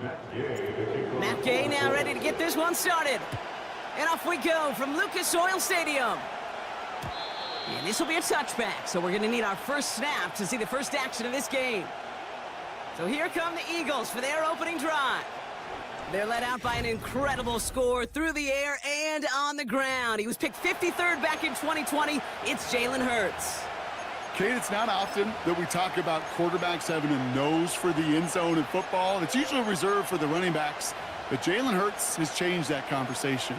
Matt Gay now ready to get this one started. And off we go from Lucas Oil Stadium. And this will be a touchback, so we're going to need our first snap to see the first action of this game. So here come the Eagles for their opening drive. They're led out by an incredible score through the air and on the ground. He was picked 53rd back in 2020. It's Jalen Hurts. Kate, it's not often that we talk about quarterbacks having a nose for the end zone in football. It's usually reserved for the running backs. But Jalen Hurts has changed that conversation.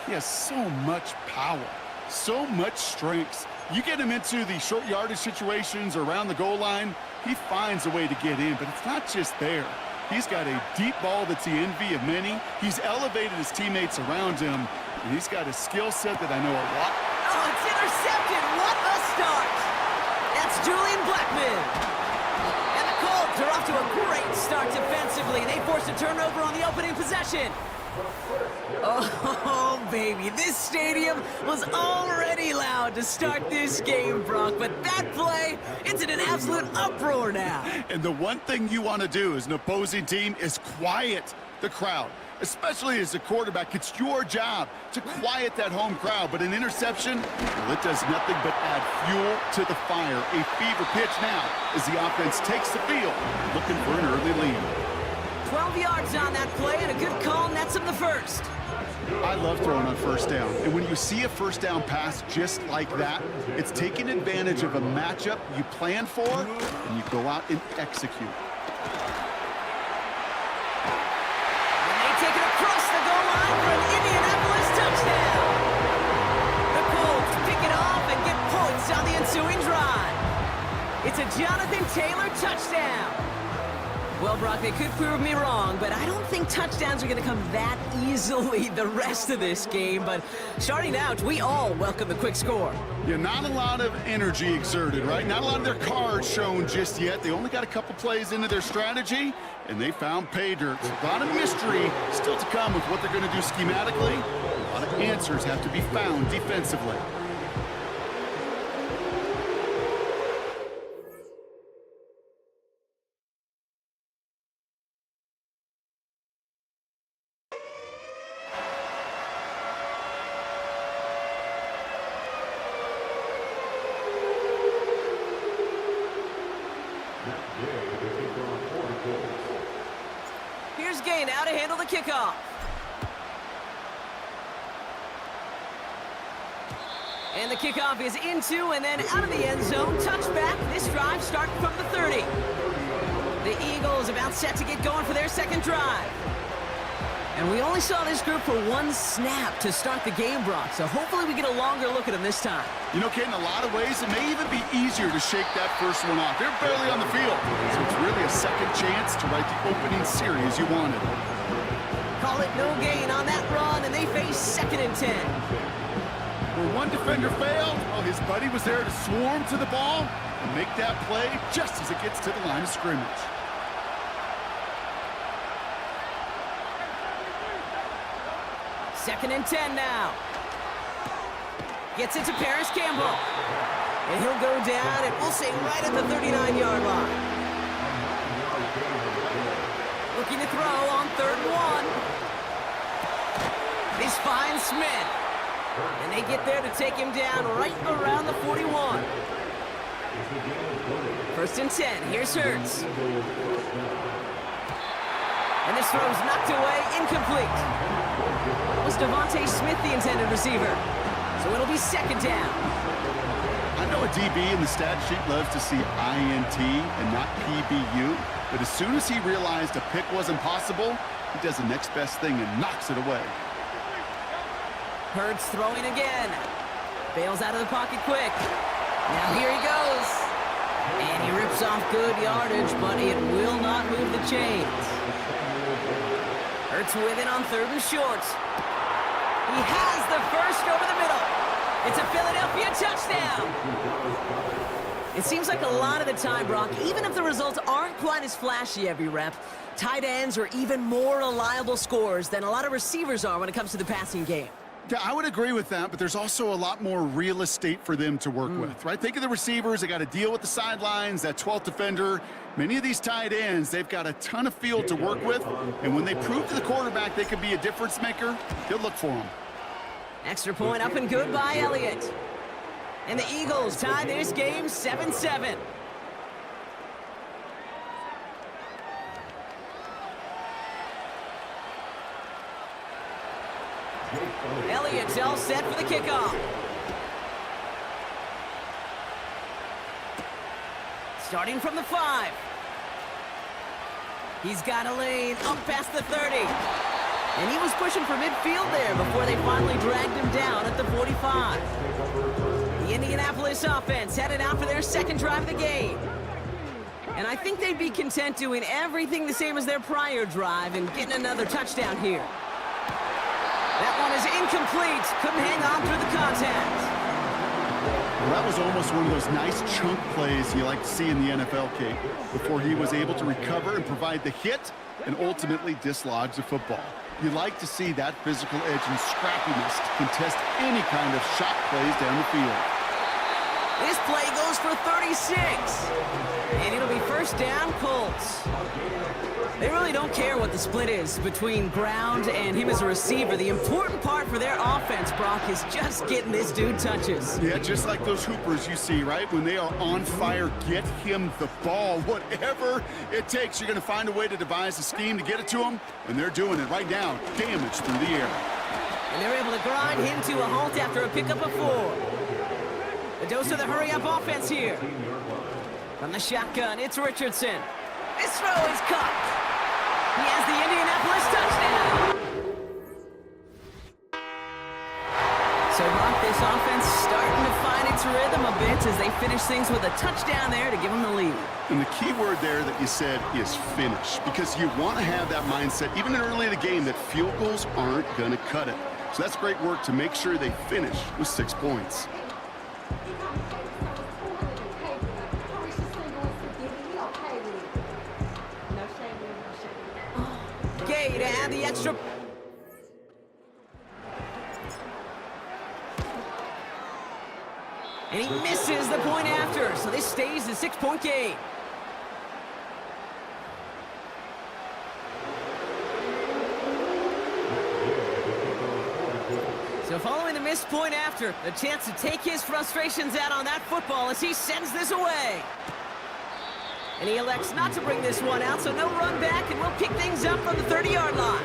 He has so much power, so much strength. You get him into the short yardage situations around the goal line, he finds a way to get in. But it's not just there. He's got a deep ball that's the envy of many. He's elevated his teammates around him, and he's got a skill set that I know a lot. Oh, it's intercepted. What a start. That's Julian Blackman. And the Colts are off to a great start defensively. They forced a turnover on the opening possession. Oh, baby, this stadium was already loud to start this game, Brock, but that play, it's in an absolute uproar now. And the one thing you want to do as an opposing team is quiet the crowd, especially as a quarterback. It's your job to quiet that home crowd, but an interception, well, it does nothing but add fuel to the fire. A fever pitch now as the offense takes the field, looking for an early lead. 12 yards on that play, and a good call nets him the first. I love throwing on first down. And when you see a first down pass just like that, it's taking advantage of a matchup you plan for, and you go out and execute. And they take it across the goal line for an Indianapolis touchdown. The Colts pick it off and get points on the ensuing drive. It's a Jonathan Taylor touchdown. Well, Brock, they could prove me wrong, but I don't think touchdowns are going to come that easily the rest of this game. But starting out, we all welcome the quick score. Yeah, not a lot of energy exerted, right? Not a lot of their cards shown just yet. They only got a couple plays into their strategy, and they found pay dirt. A lot of mystery still to come with what they're going to do schematically. A lot of answers have to be found defensively. Here's Gay now to handle the kickoff. And the kickoff is into and then out of the end zone. Touchback. This drive starting from the 30. The Eagles about set to get going for their second drive. And we only saw this group for one snap to start the game, Brock, so hopefully we get a longer look at them this time. You know, Kate, in a lot of ways, it may even be easier to shake that first one off. They're barely on the field, so it's really a second chance to write the opening series you wanted. Call it no gain on that run, and they face 2nd and 10. Where one defender failed, well, his buddy was there to swarm to the ball and make that play just as it gets to the line of scrimmage. Second and 10 now. Gets it to Paris Campbell. And he'll go down, and we'll say right at the 39-yard line. Looking to throw on 3rd and 1. This finds Smith. And they get there to take him down right around the 41. 1st and 10. Here's Hurts. And this throw's knocked away, incomplete. Was Devontae Smith the intended receiver? So it'll be 2nd down. I know a DB in the stat sheet loves to see INT and not PBU, but as soon as he realized a pick wasn't possible, he does the next best thing and knocks it away. Hurts throwing again. Bails out of the pocket quick. Now here he goes. And he rips off good yardage, but it will not move the chains. Hurts with it on 3rd and short. He has the first over the middle. It's a Philadelphia touchdown. It seems like a lot of the time, Brock, even if the results aren't quite as flashy every rep, tight ends are even more reliable scorers than a lot of receivers are when it comes to the passing game. Yeah, I would agree with that, but there's also a lot more real estate for them to work with, right? Think of the receivers. They got to deal with the sidelines, that 12th defender. Many of these tight ends, they've got a ton of field to work with, and when they prove to the quarterback they can be a difference maker, he'll look for them. Extra point up and good by Elliott. And the Eagles tie this game 7-7. Elliott's all set for the kickoff. Starting from the 5. He's got a lane up past the 30. And he was pushing for midfield there before they finally dragged him down at the 45. The Indianapolis offense headed out for their second drive of the game. And I think they'd be content doing everything the same as their prior drive and getting another touchdown here. That one is incomplete. Couldn't hang on through the contact. Well, that was almost one of those nice chunk plays you like to see in the NFL, Kate, before he was able to recover and provide the hit and ultimately dislodge the football. You like to see that physical edge and scrappiness to contest any kind of shot plays down the field. This play goes for 36. And it'll be first down, Colts. They really don't care what the split is between ground and him as a receiver. The important part for their offense, Brock, is just getting this dude touches. Yeah, just like those hoopers you see, right? When they are on fire, get him the ball. Whatever it takes, you're going to find a way to devise a scheme to get it to him, and they're doing it right now. Damage through the air. And they're able to grind him to a halt after a pickup of 4. A dose of the hurry-up offense here. From the shotgun, it's Richardson. This throw is caught. He has the Indianapolis touchdown. So, Brock, this offense starting to find its rhythm a bit as they finish things with a touchdown there to give them the lead. And the key word there that you said is finish, because you want to have that mindset, even early in the game, that field goals aren't going to cut it. So that's great work to make sure they finish with 6 points. Gay to add the extra. And he misses the point after, so this stays a 6-point game. So following the missed point after, the chance to take his frustrations out on that football as he sends this away. And he elects not to bring this one out, so no run back, and we'll pick things up from the 30-yard line.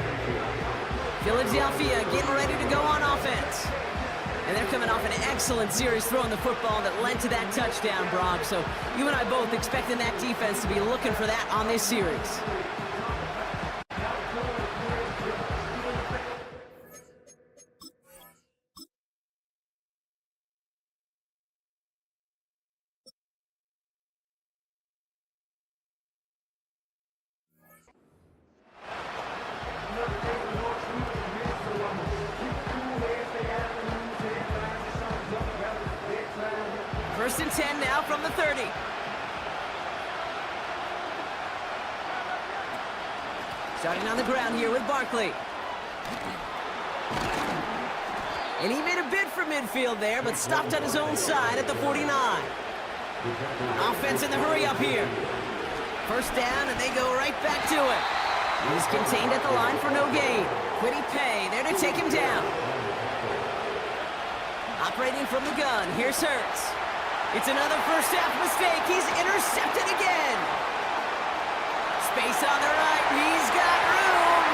Philadelphia getting ready to go on offense. And they're coming off an excellent series throwing the football that led to that touchdown, Brock. So you and I both expecting that defense to be looking for that on this series. First and 10 now from the 30. Starting on the ground here with Barkley. And he made a bid for midfield there, but stopped on his own side at the 49. Offense in the hurry up here. First down, and they go right back to it. He's contained at the line for no gain. Quiddy Pay there to take him down. Operating from the gun, here's Hurts. It's another first half mistake. He's intercepted again. Space on the right. He's got room.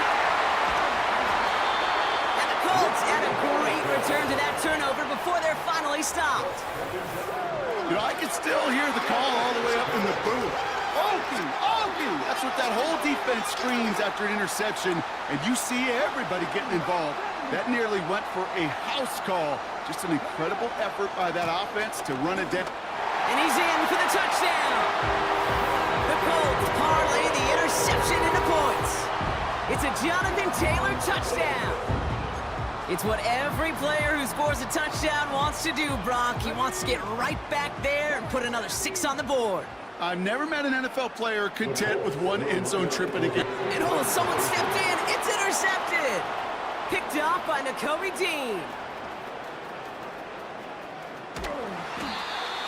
And the Colts had a great return to that turnover before they're finally stopped. You know, I can still hear the call all the way up in the booth. Okie, Okie! That's what that whole defense screams after an interception, and you see everybody getting involved. That nearly went for a house call. Just an incredible effort by that offense to run it down. And he's in for the touchdown. The Colts parlay the interception into points. It's a Jonathan Taylor touchdown. It's what every player who scores a touchdown wants to do, Brock. He wants to get right back there and put another 6 on the board. I've never met an NFL player content with one end zone trip in a game. And oh, someone stepped in. It's intercepted. Picked off by Dean.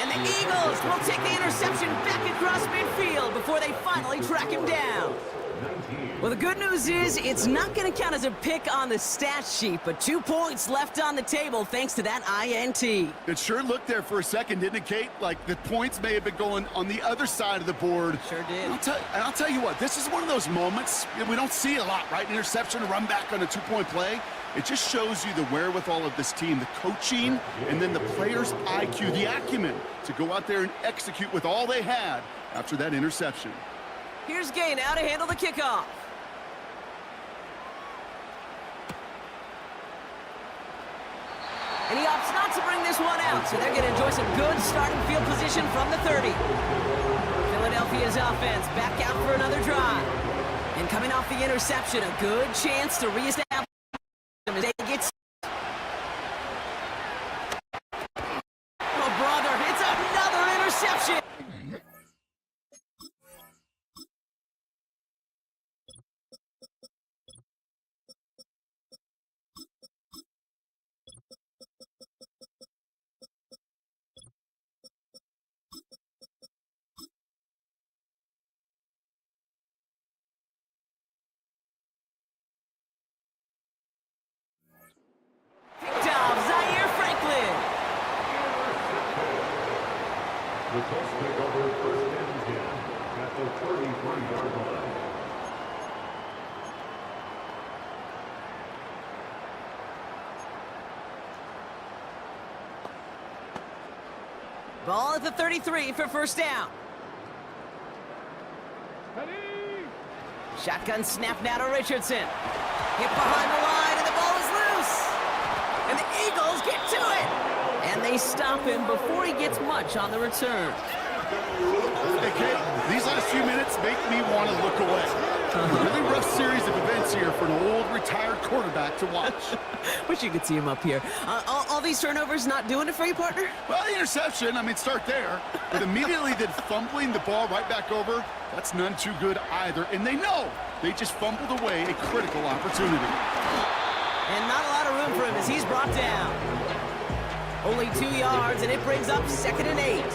And the Eagles will take the interception back across midfield before they finally track him down. Well, the good news is it's not going to count as a pick on the stat sheet, but 2 points left on the table thanks to that INT. It sure looked there for a second, didn't it, Kate? Like the points may have been going on the other side of the board. Sure did. I'll tell you what, this is one of those moments, we don't see it a lot, right? Interception, a run back on a 2-point play. It just shows you the wherewithal of this team, the coaching, and then the players' IQ, the acumen to go out there and execute with all they had after that interception. Here's Gay now to handle the kickoff. And he opts not to bring this one out, so they're going to enjoy some good starting field position from the 30. Philadelphia's offense back out for another drive. And coming off the interception, a good chance to reestablish them as they get... Oh, brother, it's another interception! The Colts pick over first and 10 at the 33-yard line. Ball at the 33 for first down. Shotgun snap now to Richardson. Hit behind the line, and the ball is loose. And the Eagles get to it. And they stop him before he gets much on the return. Hey, Kate, these last few minutes make me want to look away. A really rough series of events here for an old retired quarterback to watch. Wish you could see him up here. All these turnovers not doing it for you, partner? Well, the interception, I mean, start there. But immediately then fumbling the ball right back over, that's none too good either. And they know they just fumbled away a critical opportunity. And not a lot of room for him as he's brought down. Only 2 yards, and it brings up 2nd and 8.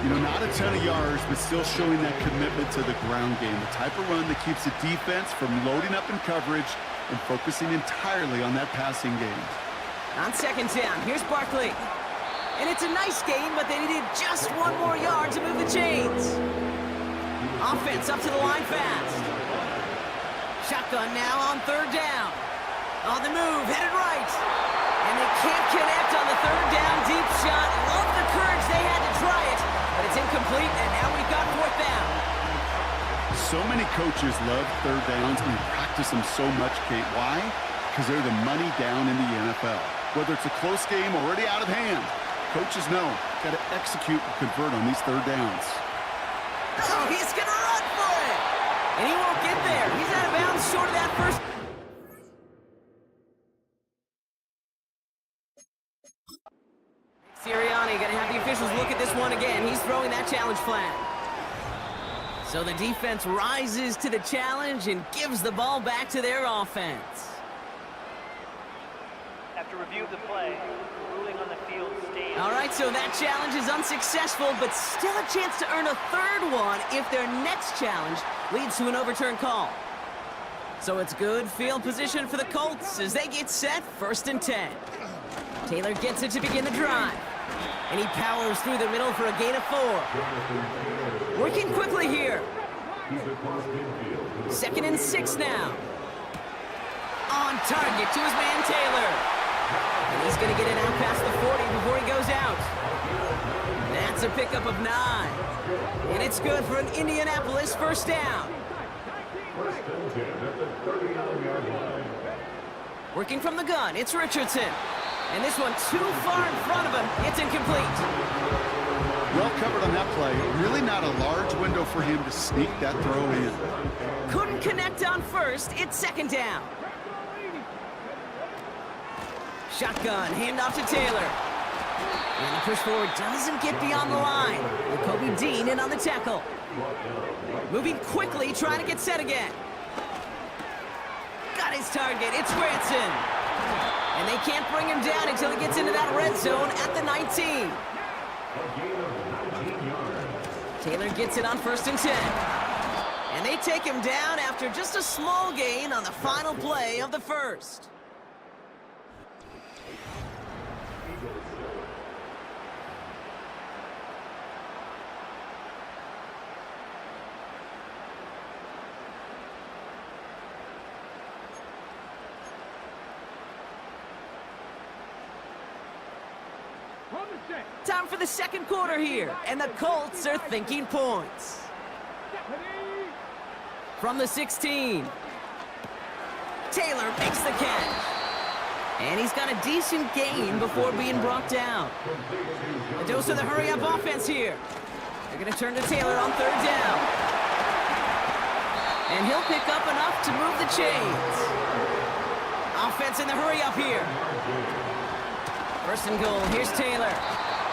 You know, not a ton of yards, but still showing that commitment to the ground game. The type of run that keeps the defense from loading up in coverage and focusing entirely on that passing game. On 2nd down, here's Barkley. And it's a nice game, but they needed just 1 more yard to move the chains. Offense up to the line fast. Shotgun now on 3rd down. On the move, headed right. And they can't connect on the 3rd down deep shot. Love the courage they had to try it, but it's incomplete, and now we've got 4th down. So many coaches love 3rd downs and practice them so much, Kate. Why? Because they're the money down in the NFL. Whether it's a close game already out of hand, coaches know, got to execute and convert on these 3rd downs. Oh, he's going to run for it! And he won't get there. He's out of bounds short of that first. Sirianni going to have the officials look at this one again. He's throwing that challenge flag. So the defense rises to the challenge and gives the ball back to their offense. After review of the play, ruling on the field stands. All right, so that challenge is unsuccessful, but still a chance to earn a 3rd one if their next challenge leads to an overturned call. So it's good field position for the Colts as they get set 1st and 10. Taylor gets it to begin the drive. And he powers through the middle for a gain of 4. Working quickly here. 2nd and 6 now. On target to his man Taylor. And he's going to get it out past the 40 before he goes out. That's a pickup of 9. And it's good for an Indianapolis 1st down. Working from the gun, it's Richardson. And this one too far in front of him. It's incomplete. Well covered on that play. Really not a large window for him to sneak that throw in. Couldn't connect on 1st. It's 2nd down. Shotgun, handoff to Taylor. And the push forward doesn't get beyond the line. Dean in on the tackle. Moving quickly, trying to get set again. Got his his target. It's Granson. And they can't bring him down until he gets into that red zone at the 19. A gain of 19 yards. Taylor gets it on 1st and 10. And they take him down after just a small gain on the final play of the first. Time for the second quarter here, and the Colts are thinking points. From the 16. Taylor makes the catch. And he's got a decent gain before being brought down. A dose of the hurry-up offense here. They're going to turn to Taylor on 3rd down. And he'll pick up enough to move the chains. Offense in the hurry-up here. 1st and goal. Here's Taylor.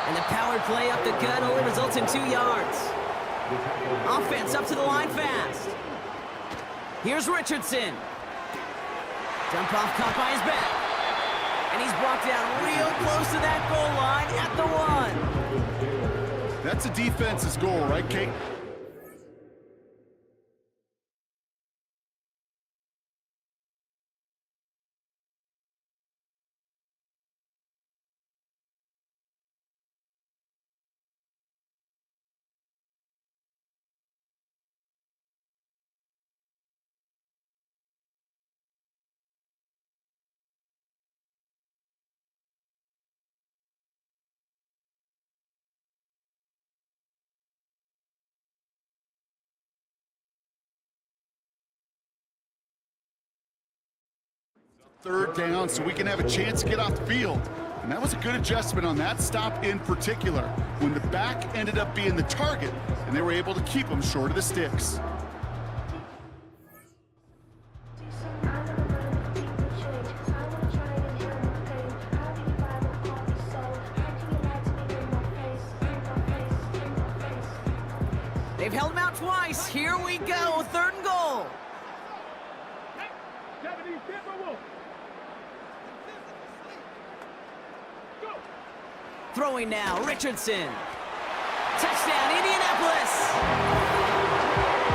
And the powered play up the gut only results in 2 yards. Offense up to the line fast. Here's Richardson. Dump off caught by his back. And he's brought down real close to that goal line at the 1. That's a defense's goal, right, Kate? Third down, so we can have a chance to get off the field. And that was a good adjustment on that stop in particular, when the back ended up being the target, and they were able to keep him short of the sticks. They've held him out twice. Here we go, 3rd and goal. Throwing now, Richardson. Touchdown, Indianapolis!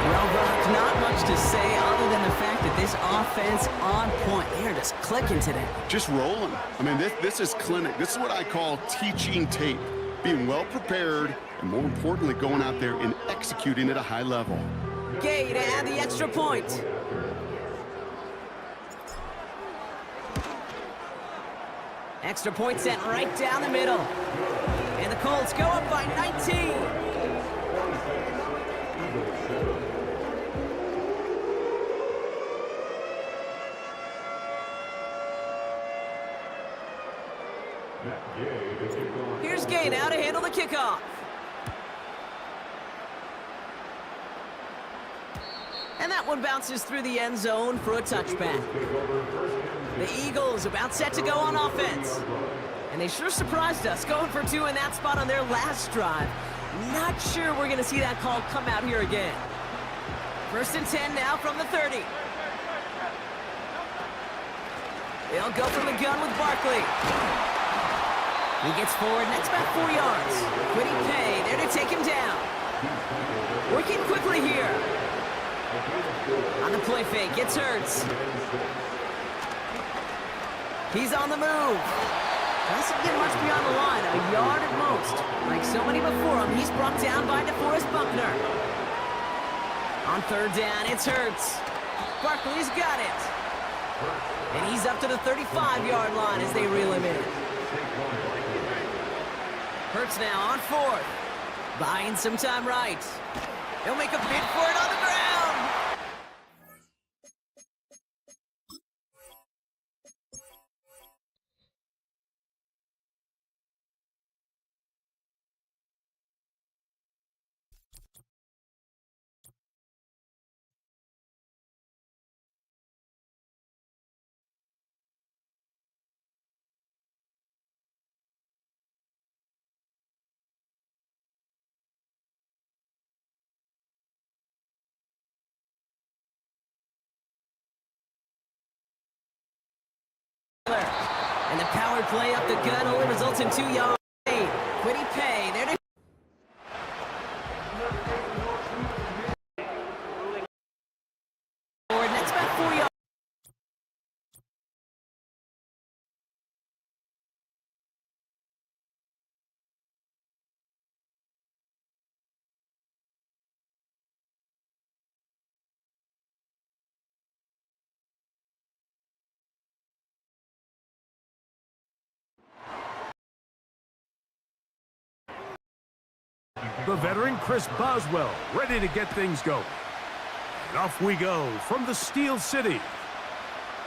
Well, Brock, not much to say other than the fact that this offense on point. They are just clicking today. Just rolling. I mean, this is clinic. This is what I call teaching tape. Being well prepared, and more importantly, going out there and executing at a high level. Gay to add the extra point. Extra point sent right down the middle. And the Colts go up by 19. Here's Gay now to handle the kickoff. And that one bounces through the end zone for a touchback. The Eagles about set to go on offense. And they sure surprised us, going for 2 in that spot on their last drive. Not sure we're going to see that call come out here again. 1st and 10 now from the 30. They'll go from the gun with Barkley. He gets forward, next about 4 yards. Quiddy Pay there to take him down. Working quickly here. On the play fake, gets Hurts. He's on the move. Doesn't get much beyond the line, a yard at most. Like so many before him, he's brought down by DeForest Buckner. On 3rd down, it's Hurts. Barkley's got it. And he's up to the 35-yard line as they reel him in. Hurts now on 4th. Buying some time right. He'll make a bid for it on the ground. Power play up the gut only results in 2 yards. Quiddy Pay there to forward. That's about 4 yards. The veteran Chris Boswell ready to get things going. And off we go from the Steel City.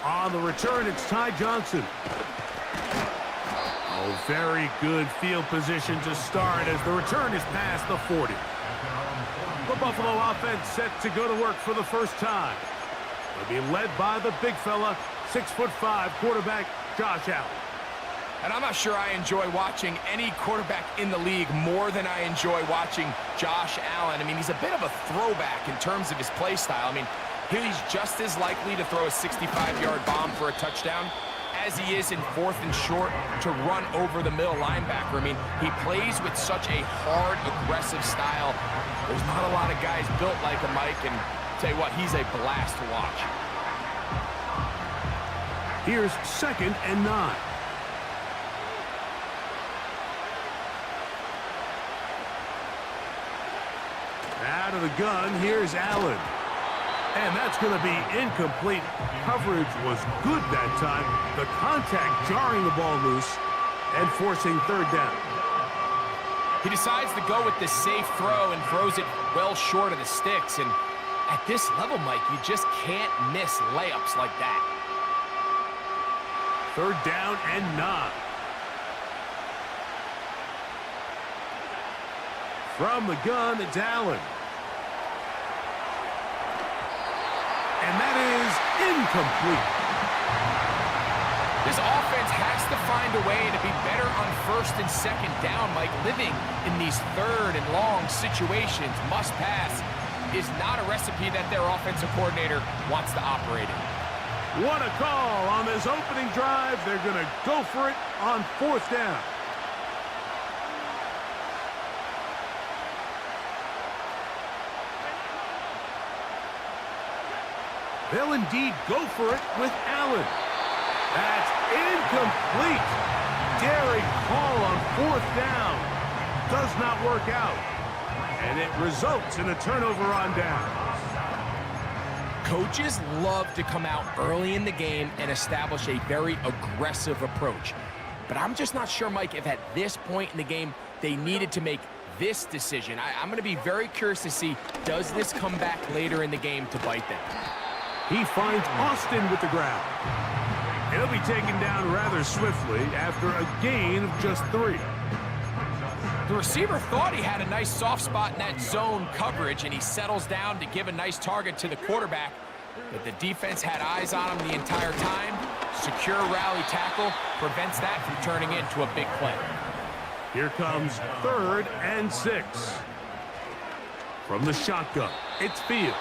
On the return, it's Ty Johnson. Oh, very good field position to start as the return is past the 40. The Buffalo offense set to go to work for the first time. They'll be led by the big fella, 6'5" quarterback Josh Allen. And I'm not sure I enjoy watching any quarterback in the league more than I enjoy watching Josh Allen. I mean, he's a bit of a throwback in terms of his play style. I mean, he's just as likely to throw a 65-yard bomb for a touchdown as he is in 4th and short to run over the middle linebacker. I mean, he plays with such a hard, aggressive style. There's not a lot of guys built like him, Mike, and I'll tell you what, he's a blast to watch. Here's 2nd and 9. Out of the gun, here's Allen. And that's going to be incomplete. Coverage was good that time. The contact jarring the ball loose and forcing 3rd down. He decides to go with the safe throw and throws it well short of the sticks. And at this level, Mike, you just can't miss layups like that. 3rd down and 9. From the gun, it's Allen. And that is incomplete. This offense has to find a way to be better on 1st and 2nd down, Mike. Living in these 3rd and long situations, must pass, is not a recipe that their offensive coordinator wants to operate in. What a call on this opening drive. They're going to go for it on 4th down. They'll indeed go for it with Allen. That's incomplete. Daring call on 4th down. Does not work out. And it results in a turnover on downs. Coaches love to come out early in the game and establish a very aggressive approach. But I'm just not sure, Mike, if at this point in the game they needed to make this decision. I'm going to be very curious to see, does this come back later in the game to bite them? He finds Austin with the ground. He'll be taken down rather swiftly after a gain of just 3. The receiver thought he had a nice soft spot in that zone coverage, and he settles down to give a nice target to the quarterback. But the defense had eyes on him the entire time. Secure rally tackle prevents that from turning into a big play. Here comes 3rd and 6. From the shotgun, it's Fields.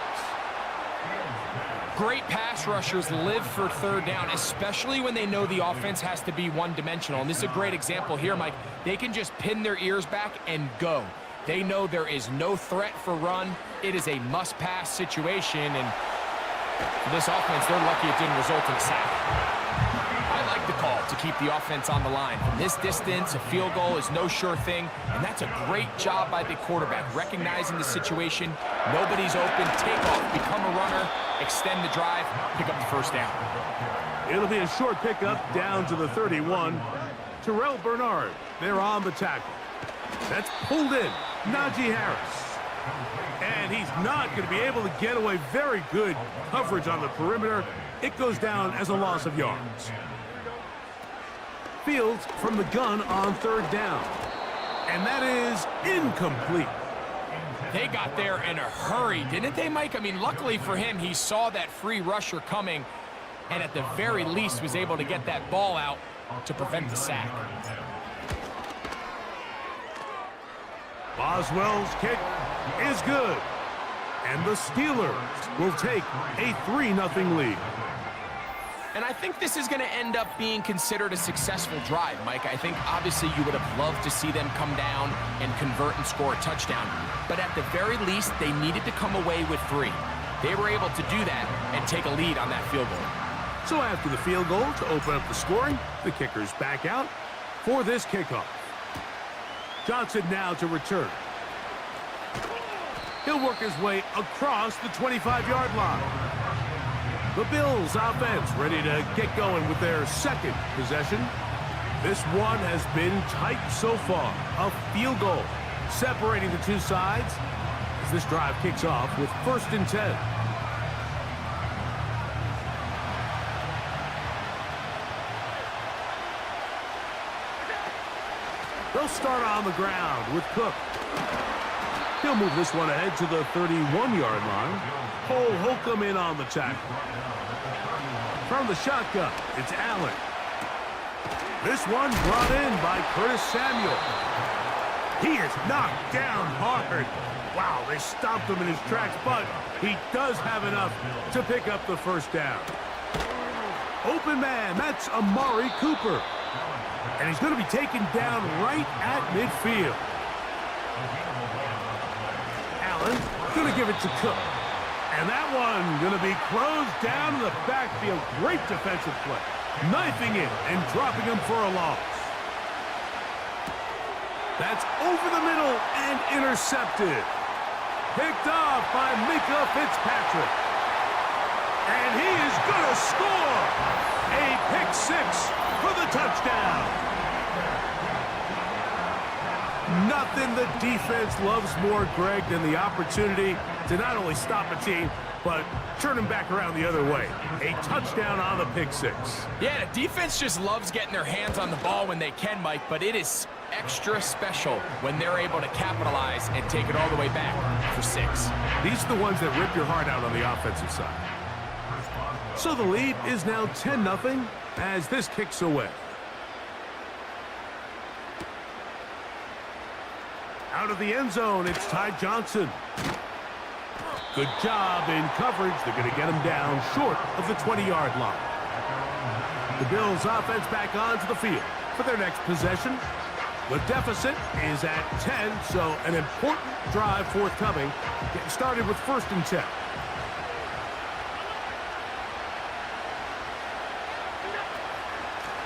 Great pass rushers live for 3rd down, especially when they know the offense has to be one-dimensional. And this is a great example here, Mike. They can just pin their ears back and go. They know there is no threat for run. It is a must-pass situation, and for this offense, they're lucky it didn't result in a sack. I like the call to keep the offense on the line. From this distance, a field goal is no sure thing, and that's a great job by the quarterback, recognizing the situation. Nobody's open. Take off, become a runner, extend the drive, pick up the 1st down. It'll be a short pickup down to the 31. Terrell Bernard, they're on the tackle. That's pulled in. Najee Harris. And he's not going to be able to get away. Very good coverage on the perimeter. It goes down as a loss of yards. Fields from the gun on 3rd down. And that is incomplete. They got there in a hurry, didn't they, Mike? I mean, luckily for him, he saw that free rusher coming and at the very least was able to get that ball out to prevent the sack. Boswell's kick is good. And the Steelers will take a 3-0 lead. And I think this is going to end up being considered a successful drive, Mike. I think obviously you would have loved to see them come down and convert and score a touchdown. But at the very least, they needed to come away with 3. They were able to do that and take a lead on that field goal. So after the field goal to open up the scoring, the kicker's back out for this kickoff. Johnson now to return. He'll work his way across the 25-yard line. The Bills offense ready to get going with their second possession. This one has been tight so far. A field goal separating the two sides as this drive kicks off with 1st and 10. They'll start on the ground with Cook. He'll move this one ahead to the 31-yard line. Cole Holcomb in on the tackle. From the shotgun, it's Allen. This one brought in by Curtis Samuel. He is knocked down hard. Wow, they stopped him in his tracks, but he does have enough to pick up the 1st down. Open man, that's Amari Cooper. And he's going to be taken down right at midfield. Allen going to give it to Cook. And that one going to be closed down in the backfield. Great defensive play. Knifing it and dropping him for a loss. That's over the middle and intercepted. Picked off by Mika Fitzpatrick. And he is going to score. A pick 6 for the touchdown. Nothing the defense loves more, Greg, than the opportunity to not only stop a team, but turn them back around the other way. A touchdown on the pick 6. Yeah, the defense just loves getting their hands on the ball when they can, Mike, but it is extra special when they're able to capitalize and take it all the way back for 6. These are the ones that rip your heart out on the offensive side. So the lead is now 10-0 as this kicks away. Out of the end zone, it's Ty Johnson. Good job in coverage. They're going to get him down short of the 20-yard line. The Bills offense back onto the field for their next possession. The deficit is at 10, so an important drive forthcoming. Getting started with 1st and 10.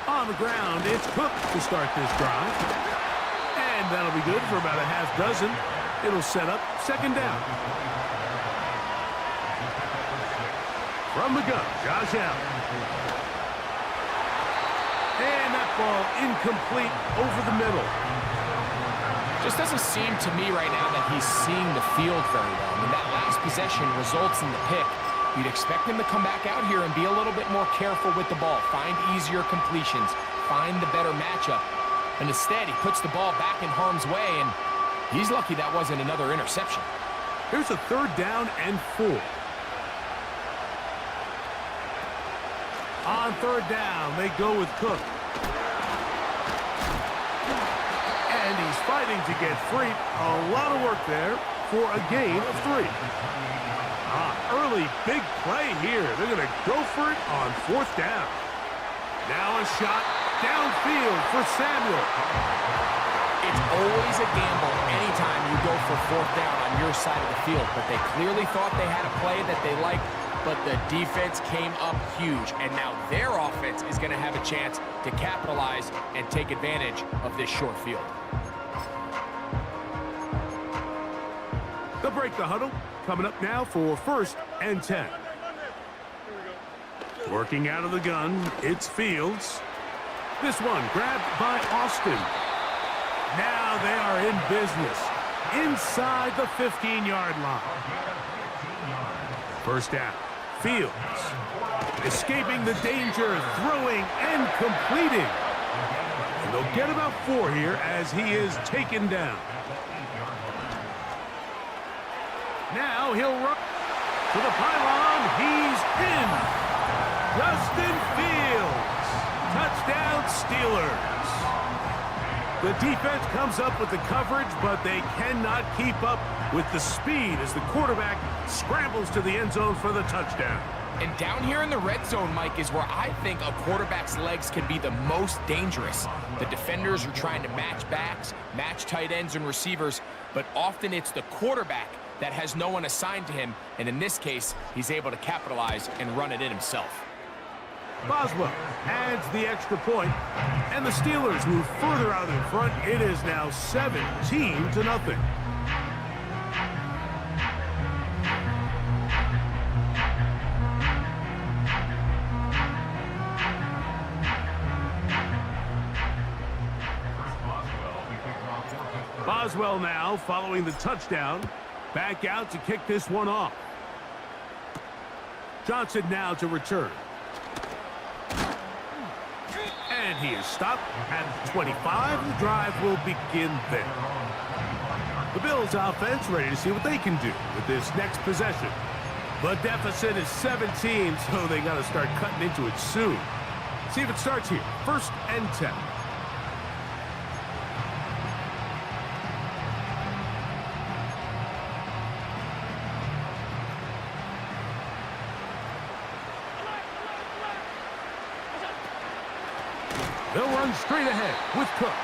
On the ground, it's Cook to start this drive. And that'll be good for about a half dozen. It'll set up 2nd down. From the gun, Josh Allen. And that ball incomplete over the middle. Just doesn't seem to me right now that he's seeing the field very well. I mean, that last possession results in the pick. You'd expect him to come back out here and be a little bit more careful with the ball, find easier completions, find the better matchup. And instead, he puts the ball back in harm's way, and he's lucky that wasn't another interception. Here's a 3rd down and 4. On 3rd down, they go with Cook. And he's fighting to get free. A lot of work there for a gain of 3. Early big play here. They're going to go for it on 4th down. Now a shot downfield for Samuel. It's always a gamble anytime you go for 4th down on your side of the field, but they clearly thought they had a play that they liked, but the defense came up huge, and now their offense is going to have a chance to capitalize and take advantage of this short field. They'll break the huddle. Coming up now for 1st and 10. Working out of the gun, it's Fields. This one grabbed by Austin. Now they are in business inside the 15-yard line. 1st down. Fields escaping the danger, throwing and completing. And they'll get about 4 here as he is taken down. Now he'll run to the pylon. He's in. Justin Fields. Touchdown Steelers. The defense comes up with the coverage, but they cannot keep up with the speed as the quarterback scrambles to the end zone for the touchdown. And down here in the red zone, Mike, is where I think a quarterback's legs can be the most dangerous. The defenders are trying to match backs, match tight ends and receivers, but often it's the quarterback that has no one assigned to him, and in this case, he's able to capitalize and run it in himself. Boswell adds the extra point, and the Steelers move further out in front. It is now 17-0. Boswell now following the touchdown. Back out to kick this one off. Johnson now to return. And he is stopped at 25. The drive will begin there. The Bills offense ready to see what they can do with this next possession. The deficit is 17, so they got to start cutting into it soon. See if it starts here. 1st and 10. They'll run straight ahead with Cook.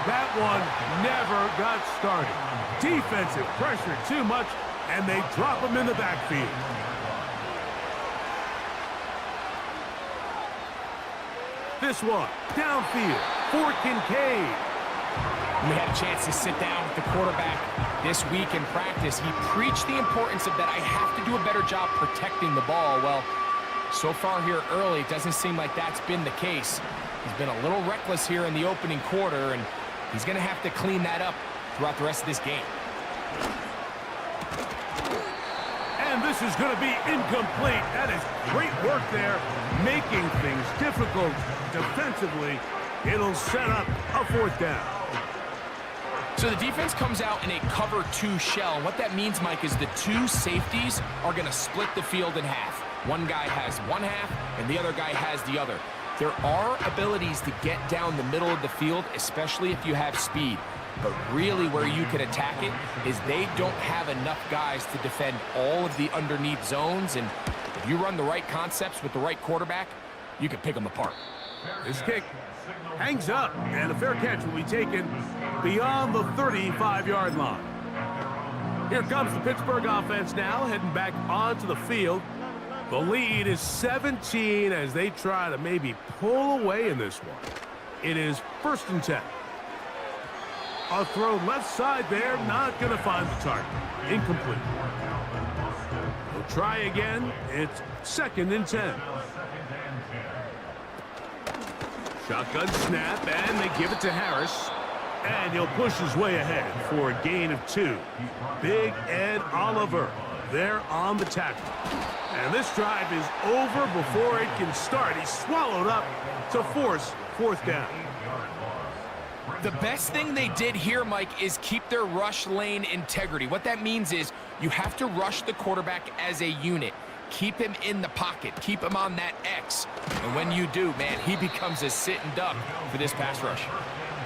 That one never got started. Defensive pressure too much, and they drop him in the backfield. This one, downfield for Kincaid. We had a chance to sit down with the quarterback this week in practice. He preached the importance of that I have to do a better job protecting the ball. Well, so far here early, it doesn't seem like that's been the case. He's been a little reckless here in the opening quarter, and he's going to have to clean that up throughout the rest of this game. And this is going to be incomplete. That is great work there, making things difficult defensively. It'll set up a 4th down. So the defense comes out in a cover 2 shell. And what that means, Mike, is the 2 safeties are going to split the field in half. One guy has one half, and the other guy has the other. There are abilities to get down the middle of the field, especially if you have speed. But really where you can attack it is they don't have enough guys to defend all of the underneath zones. And if you run the right concepts with the right quarterback, you can pick them apart. This kick hangs up, and a fair catch will be taken beyond the 35-yard line. Here comes the Pittsburgh offense now, heading back onto the field. The lead is 17 as they try to maybe pull away in this one. It is 1st and 10. A throw left side there, not going to find the target. Incomplete. They'll try again. It's 2nd and 10. Shotgun snap, and they give it to Harris. And he'll push his way ahead for a gain of 2. Big Ed Oliver there on the tackle. And this drive is over before it can start. He's swallowed up to force 4th down. The best thing they did here, Mike, is keep their rush lane integrity. What that means is you have to rush the quarterback as a unit. Keep him in the pocket. Keep him on that X. And when you do, man, he becomes a sitting duck for this pass rush.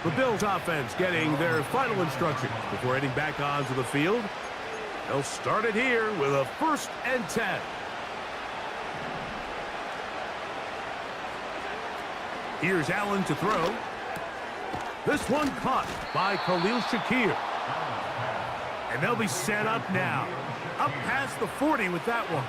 The Bills offense getting their final instructions before heading back onto the field. They'll start it here with a 1st and 10. Here's Allen to throw. This one caught by Khalil Shakir. And they'll be set up now. Up past the 40 with that one.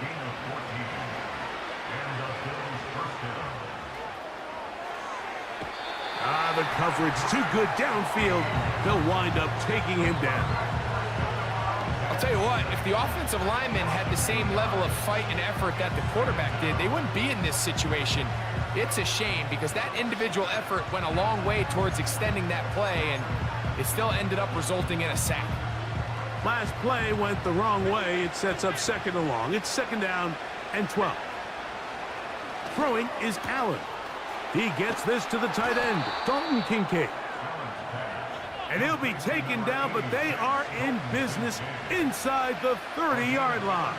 The coverage too good downfield. They'll wind up taking him down. I'll tell you what, if the offensive lineman had the same level of fight and effort that the quarterback did, they wouldn't be in this situation. It's a shame because that individual effort went a long way towards extending that play, and it still ended up resulting in a sack. Last play went the wrong way. It sets up 2nd and long. It's 2nd down and 12. Throwing is Allen. He gets this to the tight end, Dalton Kincaid. And he'll be taken down, but they are in business inside the 30-yard line.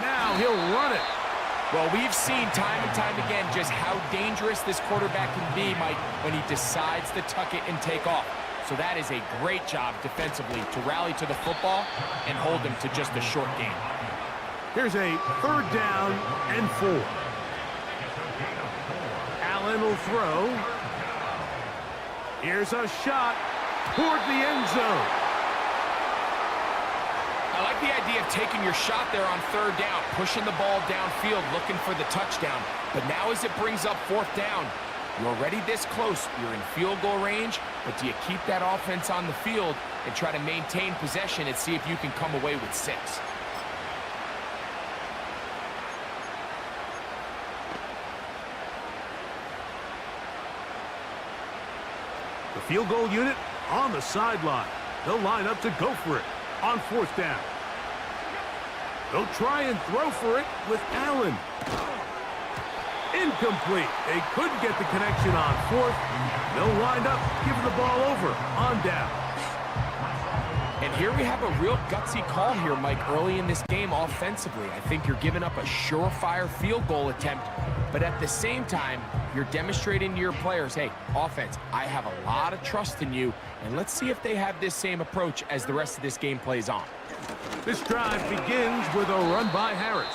Now he'll run it. Well, we've seen time and time again just how dangerous this quarterback can be, Mike, when he decides to tuck it and take off. So that is a great job defensively to rally to the football and hold them to just a short game. Here's a 3rd down and 4. Allen will throw. Here's a shot toward the end zone. I like the idea of taking your shot there on 3rd down, pushing the ball downfield, looking for the touchdown. But now as it brings up 4th down, you're already this close. You're in field goal range, but do you keep that offense on the field and try to maintain possession and see if you can come away with 6? The field goal unit on the sideline. They'll line up to go for it on 4th down. They'll try and throw for it with Allen. Incomplete. They couldn't get the connection on 4th. They'll wind up giving the ball over on down. And here we have a real gutsy call here, Mike, early in this game offensively. I think you're giving up a surefire field goal attempt, but at the same time, you're demonstrating to your players, hey, offense, I have a lot of trust in you, and let's see if they have this same approach as the rest of this game plays on. This drive begins with a run by Harris.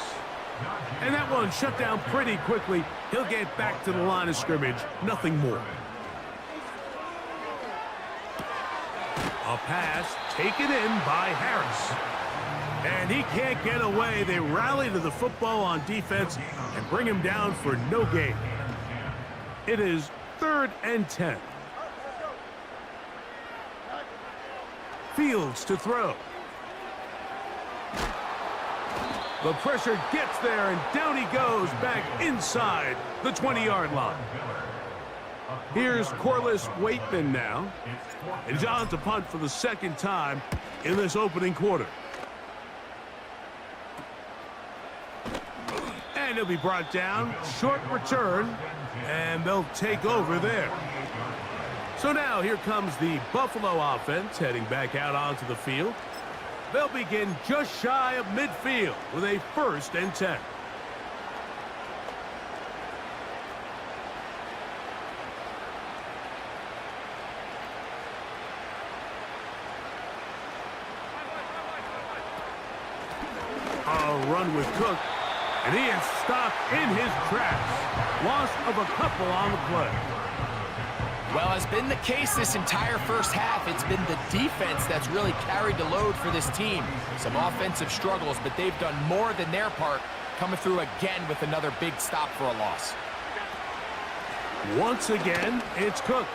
And that one shut down pretty quickly. He'll get back to the line of scrimmage, nothing more. A pass taken in by Harris. And he can't get away. They rally to the football on defense and bring him down for no gain. It is 3rd and 10. Fields to throw. The pressure gets there, and down he goes back inside the 20-yard line. Here's Corliss Waitman now. And John to punt for the 2nd time in this opening quarter. And he'll be brought down. Short return. And they'll take over there. So now here comes the Buffalo offense heading back out onto the field. They'll begin just shy of midfield with a 1st and 10. A run with Cook, and he is stopped in his tracks. Loss of a couple on the play. Well, as been the case this entire first half, it's been the defense that's really carried the load for this team. Some offensive struggles, but they've done more than their part, coming through again with another big stop for a loss. Once again, it's Cook.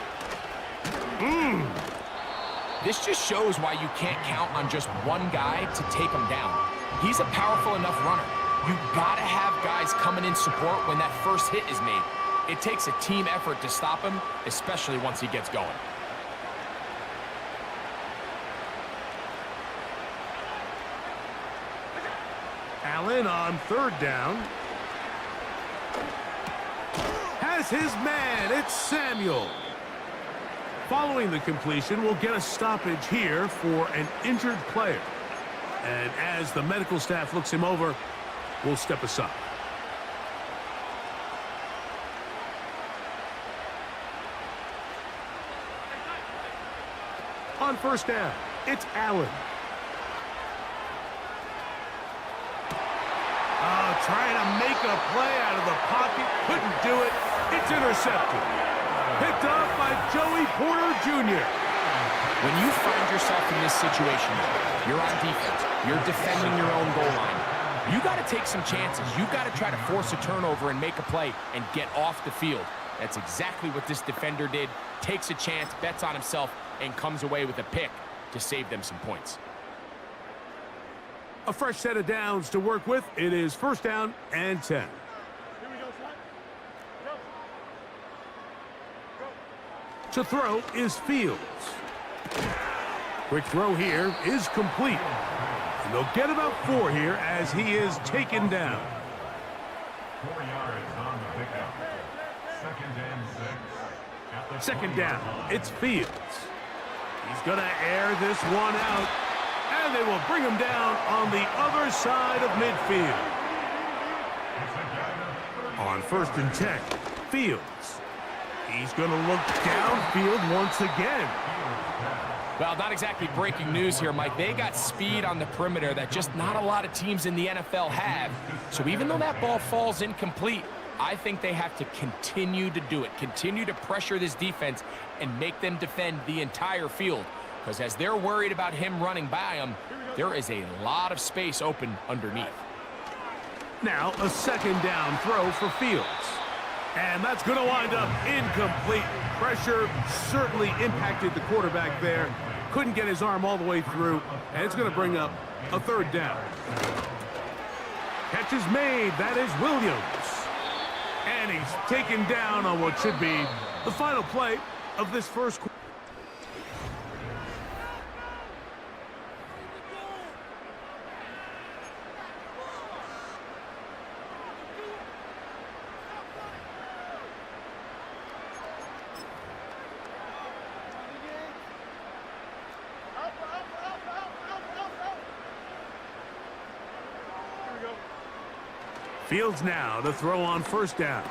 This just shows why you can't count on just one guy to take him down. He's a powerful enough runner. You gotta have guys coming in support when that first hit is made. It takes a team effort to stop him, especially once he gets going. Allen on 3rd down. Has his man. It's Samuel. Following the completion, we'll get a stoppage here for an injured player. And as the medical staff looks him over, we'll step aside. On 1st down, it's Allen. Trying to make a play out of the pocket. Couldn't do it. It's intercepted. Picked up by Joey Porter Jr. When you find yourself in this situation, you're on defense. You're defending your own goal line. You got to take some chances. You got to try to force a turnover and make a play and get off the field. That's exactly what this defender did. Takes a chance, bets on himself, and comes away with a pick to save them some points. A fresh set of downs to work with. It is 1st down and 10. To throw is Fields. Quick throw here is complete. And they'll get about 4 here as he is taken down. 4 yards on the pickup. 2nd and 6. 2nd down, it's Fields. He's going to air this one out. And they will bring him down on the other side of midfield. On 1st and 10, Fields. He's going to look downfield once again. Well, not exactly breaking news here, Mike. They got speed on the perimeter that just not a lot of teams in the NFL have. So even though that ball falls incomplete, I think they have to continue to do it, continue to pressure this defense and make them defend the entire field. Because as they're worried about him running by them, there is a lot of space open underneath. Now a second down throw for Fields. And that's going to wind up incomplete. Pressure certainly impacted the quarterback there. Couldn't get his arm all the way through, and it's going to bring up a third down. Catch is made. That is Williams. And he's taken down on what should be the final play of this first quarter. Fields now to throw on first down.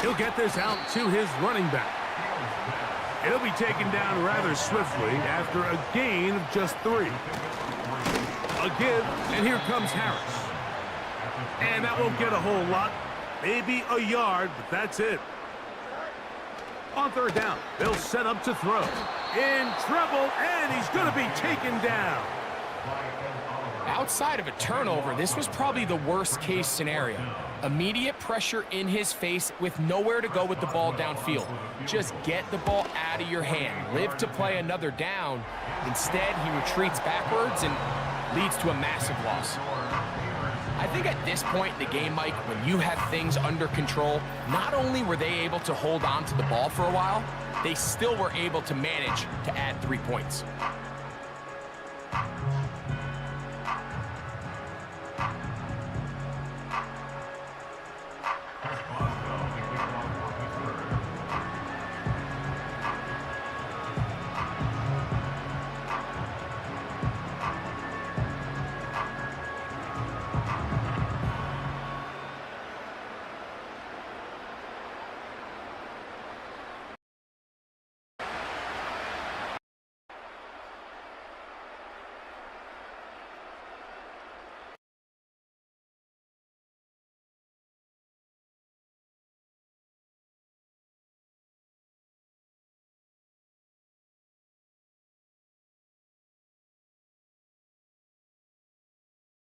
He'll get this out to his running back. It'll be taken down rather swiftly after a gain of just 3. A give, and here comes Harris. And that won't get a whole lot. Maybe a yard, but that's it. On third down, they'll set up to throw. In trouble, and he's going to be taken down. Outside of a turnover, this was probably the worst case scenario. Immediate pressure in his face with nowhere to go with the ball downfield. Just get the ball out of your hand. Live to play another down. Instead, he retreats backwards and leads to a massive loss. I think at this point in the game, Mike, when you have things under control, not only were they able to hold on to the ball for a while, they still were able to manage to add 3 points.